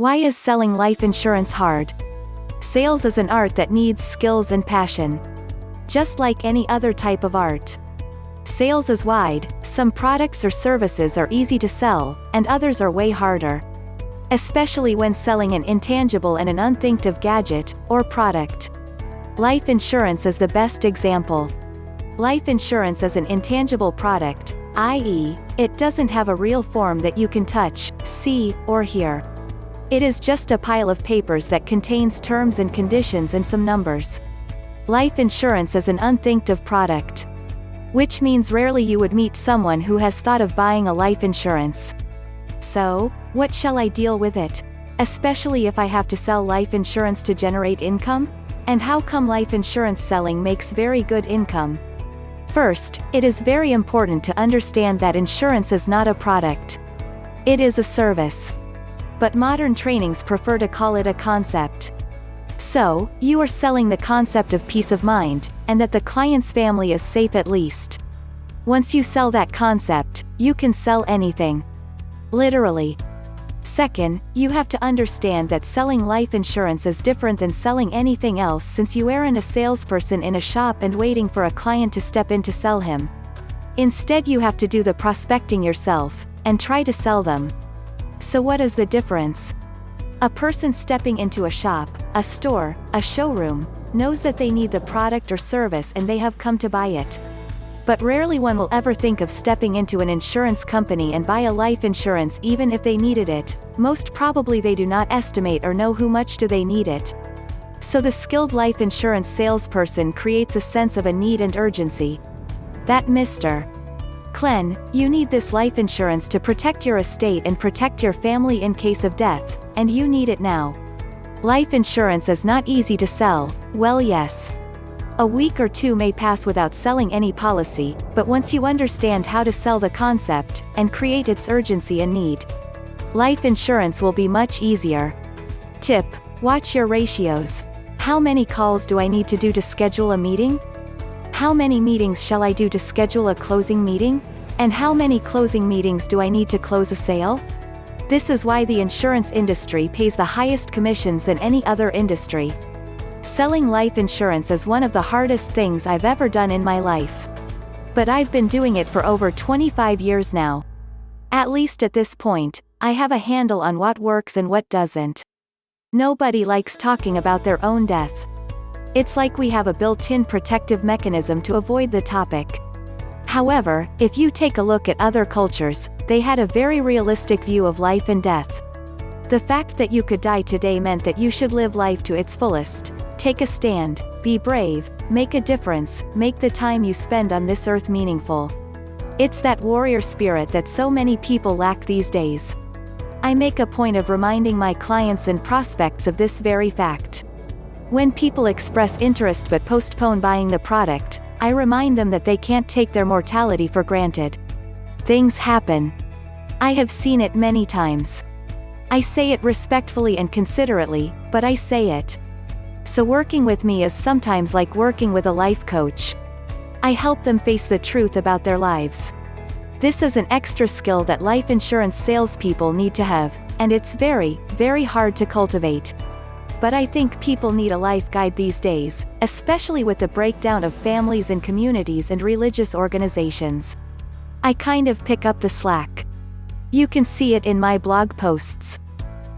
Why is selling life insurance hard? Sales is an art that needs skills and passion. Just like any other type of art. Sales is wide, some products or services are easy to sell, and others are way harder. Especially when selling an intangible and an unthinked of gadget, or product. Life insurance is the best example. Life insurance is an intangible product, i.e., it doesn't have a real form that you can touch, see, or hear. It is just a pile of papers that contains terms and conditions and some numbers. Life insurance is an unthinked of product. Which means rarely you would meet someone who has thought of buying a life insurance. So, what shall I deal with it? Especially if I have to sell life insurance to generate income? And how come life insurance selling makes very good income? First, it is very important to understand that insurance is not a product. It is a service. But modern trainings prefer to call it a concept. So, you are selling the concept of peace of mind, and that the client's family is safe at least. Once you sell that concept, you can sell anything. Literally. Second, you have to understand that selling life insurance is different than selling anything else since you aren't a salesperson in a shop and waiting for a client to step in to sell him. Instead you have to do the prospecting yourself, and try to sell them. So what is the difference? A person stepping into a shop, a store, a showroom, knows that they need the product or service and they have come to buy it. But rarely one will ever think of stepping into an insurance company and buy a life insurance even if they needed it. Most probably they do not estimate or know how much do they need it. So the skilled life insurance salesperson creates a sense of a need and urgency. That Mr. Glenn, you need this life insurance to protect your estate and protect your family in case of death, and you need it now. Life insurance is not easy to sell. Well, yes. A week or two may pass without selling any policy, but once you understand how to sell the concept, and create its urgency and need, life insurance will be much easier. Tip: watch your ratios. How many calls do I need to do to schedule a meeting? How many meetings shall I do to schedule a closing meeting? And how many closing meetings do I need to close a sale? This is why the insurance industry pays the highest commissions than any other industry. Selling life insurance is one of the hardest things I've ever done in my life. But I've been doing it for over 25 years now. At least at this point, I have a handle on what works and what doesn't. Nobody likes talking about their own death. It's like we have a built-in protective mechanism to avoid the topic. However, if you take a look at other cultures, they had a very realistic view of life and death. The fact that you could die today meant that you should live life to its fullest. Take a stand, be brave, make a difference, make the time you spend on this earth meaningful. It's that warrior spirit that so many people lack these days. I make a point of reminding my clients and prospects of this very fact. When people express interest but postpone buying the product, I remind them that they can't take their mortality for granted. Things happen. I have seen it many times. I say it respectfully and considerately, but I say it. So working with me is sometimes like working with a life coach. I help them face the truth about their lives. This is an extra skill that life insurance salespeople need to have, and it's very, very hard to cultivate. But I think people need a life guide these days, especially with the breakdown of families and communities and religious organizations. I kind of pick up the slack. You can see it in my blog posts.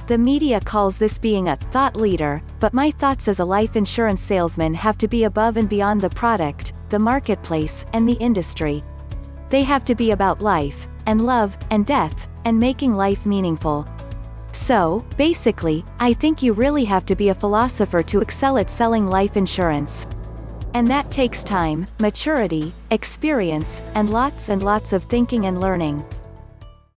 The media calls this being a thought leader, but my thoughts as a life insurance salesman have to be above and beyond the product, the marketplace, and the industry. They have to be about life, and love, and death, and making life meaningful. So, basically, I think you really have to be a philosopher to excel at selling life insurance. And that takes time, maturity, experience, and lots of thinking and learning.